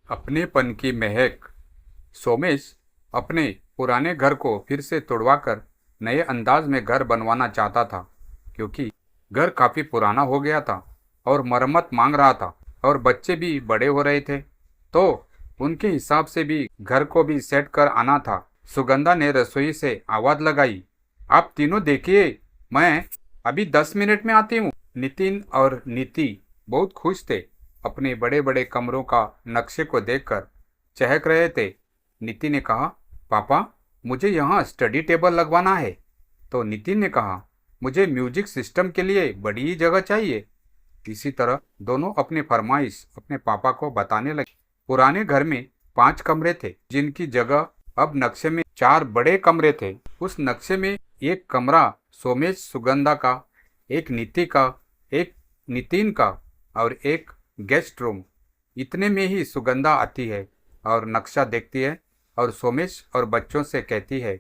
अपनेपन की महक। सोमेश अपने पुराने घर को फिर से तुड़वाकर नए अंदाज में घर बनवाना चाहता था, क्योंकि घर काफी पुराना हो गया था और मरम्मत मांग रहा था और बच्चे भी बड़े हो रहे थे, तो उनके हिसाब से भी घर को भी सेट कर आना था। सुगंधा ने रसोई से आवाज लगाई, आप तीनों देखिए, मैं अभी 10 मिनट में आती हूँ। नितिन और नीति बहुत खुश थे। अपने बड़े बड़े कमरों का नक्शे को देखकर चहक रहे थे। नीति ने कहा, पापा, मुझे यहाँ स्टडी टेबल लगवाना है। तो नितिन ने कहा, मुझे म्यूजिक सिस्टम के लिए बड़ी जगह चाहिए। इसी तरह दोनों अपनी फरमाइश अपने पापा को बताने लगे। पुराने घर में 5 कमरे थे, जिनकी जगह अब नक्शे में 4 बड़े कमरे थे। उस नक्शे में एक कमरा सोमेश सुगंधा का, एक नीति का, एक नितिन का और एक गेस्ट रूम। इतने में ही सुगंधा आती है और नक्शा देखती है और सोमेश और बच्चों से कहती है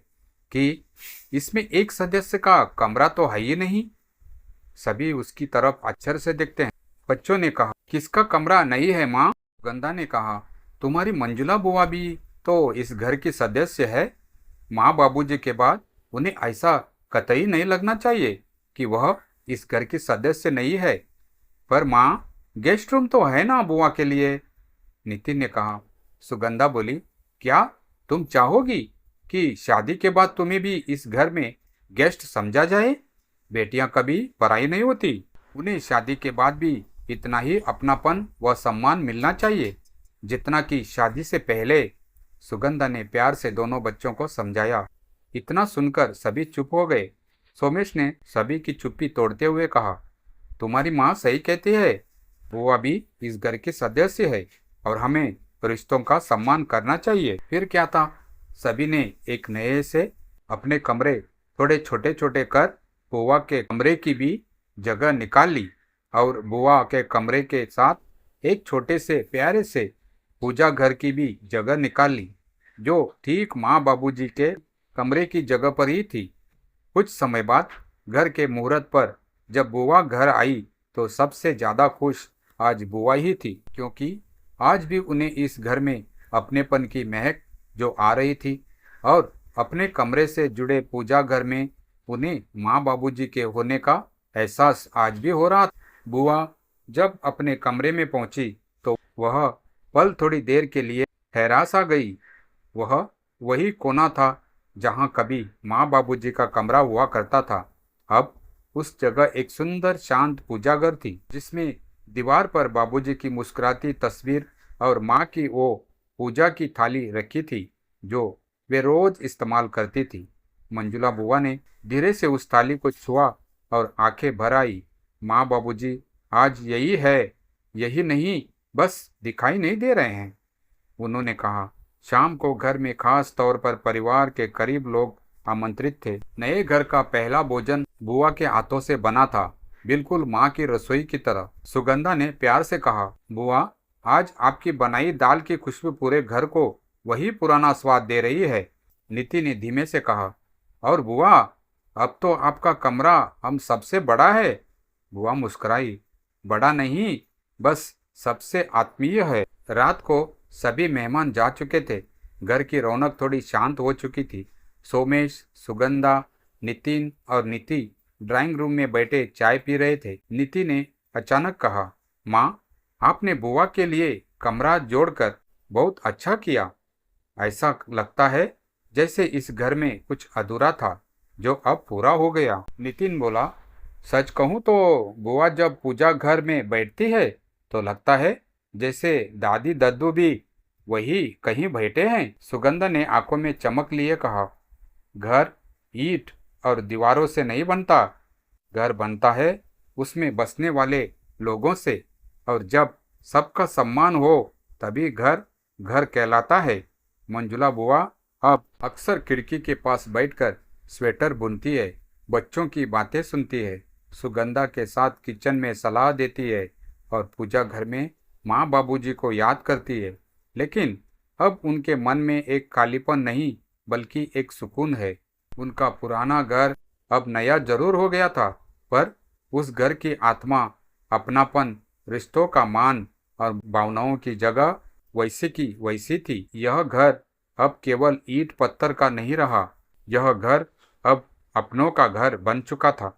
कि इसमें एक सदस्य का कमरा तो है ही नहीं। सभी उसकी तरफ आश्चर्य से देखते हैं। बच्चों ने कहा, किसका कमरा नहीं है माँ? सुगंधा ने कहा, तुम्हारी मंजुला बुआ भी तो इस घर की सदस्य है। माँ बाबूजी के बाद उन्हें ऐसा कतई नहीं लगना चाहिए कि वह इस घर की सदस्य नहीं है। पर माँ, गेस्ट रूम तो है ना बुआ के लिए। नितिन ने कहा। सुगंधा बोली, क्या तुम चाहोगी कि शादी के बाद तुम्हें भी इस घर में गेस्ट समझा जाए? बेटियां कभी पराई नहीं होती, उन्हें शादी के बाद भी इतना ही अपनापन व सम्मान मिलना चाहिए जितना कि शादी से पहले। सुगंधा ने प्यार से दोनों बच्चों को समझाया। इतना सुनकर सभी चुप हो गए। सोमेश ने सभी की चुप्पी तोड़ते हुए कहा, तुम्हारी माँ सही कहती है, बुआ भी इस घर के सदस्य है और हमें रिश्तों का सम्मान करना चाहिए। फिर क्या था, सभी ने एक नए से अपने कमरे थोड़े छोटे छोटे कर बुआ के कमरे की भी जगह निकाल ली और बुआ के कमरे के साथ एक छोटे से प्यारे से पूजा घर की भी जगह निकाल ली, जो ठीक माँ बाबूजी के कमरे की जगह पर ही थी। कुछ समय बाद घर के मुहूर्त पर जब बुआ घर आई तो सबसे ज्यादा खुश आज बुआ ही थी, क्योंकि आज भी उन्हें इस घर में अपनेपन की महक जो आ रही थी और अपने कमरे से जुड़े पूजा घर में उन्हें माँ बाबूजी के होने का एहसास आज भी हो रहा था। बुआ जब अपने कमरे में पहुंची तो वह पल थोड़ी देर के लिए ठहरा सा गई। वह वही कोना था जहाँ कभी माँ बाबूजी का कमरा हुआ करता था। अब उस जगह एक सुंदर शांत पूजाघर थी, जिसमें दीवार पर बाबूजी की मुस्कुराती तस्वीर और माँ की वो पूजा की थाली रखी थी जो वे रोज इस्तेमाल करती थी। मंजुला बुआ ने धीरे से उस थाली को छुआ और आंखें भर आई। माँ बाबूजी आज यही है, यही नहीं, बस दिखाई नहीं दे रहे हैं, उन्होंने कहा। शाम को घर में खास तौर पर परिवार के करीब लोग आमंत्रित थे। नए घर का पहला भोजन बुआ के हाथों से बना था, बिल्कुल माँ की रसोई की तरह। सुगंधा ने प्यार से कहा, बुआ, आज आपकी बनाई दाल की खुशबू पूरे घर को वही पुराना स्वाद दे रही है। नीति ने धीमे से कहा, और बुआ, अब तो आपका कमरा हम सबसे बड़ा है। बुआ मुस्कुराई, बड़ा नहीं, बस सबसे आत्मीय है। रात को सभी मेहमान जा चुके थे। घर की रौनक थोड़ी शांत हो चुकी थी। सोमेश, सुगंधा, नितिन और नीति ड्राइंग रूम में बैठे चाय पी रहे थे। नीति ने अचानक कहा, माँ, आपने बुआ के लिए कमरा जोड़कर बहुत अच्छा किया। ऐसा लगता है जैसे इस घर में कुछ अधूरा था जो अब पूरा हो गया। नितिन बोला, सच कहूँ तो बुआ जब पूजा घर में बैठती है तो लगता है जैसे दादी दद्दू भी वही कहीं बैठे हैं। सुगंधा ने आंखों में चमक लिए कहा, घर ईंट और दीवारों से नहीं बनता, घर बनता है उसमें बसने वाले लोगों से, और जब सबका सम्मान हो तभी घर घर कहलाता है। मंजुला बुआ अब अक्सर खिड़की के पास बैठकर स्वेटर बुनती है, बच्चों की बातें सुनती है, सुगंधा के साथ किचन में सलाह देती है और पूजा घर में माँ बाबूजी को याद करती है। लेकिन अब उनके मन में एक खालीपन नहीं बल्कि एक सुकून है। उनका पुराना घर अब नया जरूर हो गया था, पर उस घर की आत्मा, अपनापन, रिश्तों का मान और भावनाओं की जगह वैसे की वैसी थी। यह घर अब केवल ईंट पत्थर का नहीं रहा, यह घर अब अपनों का घर बन चुका था।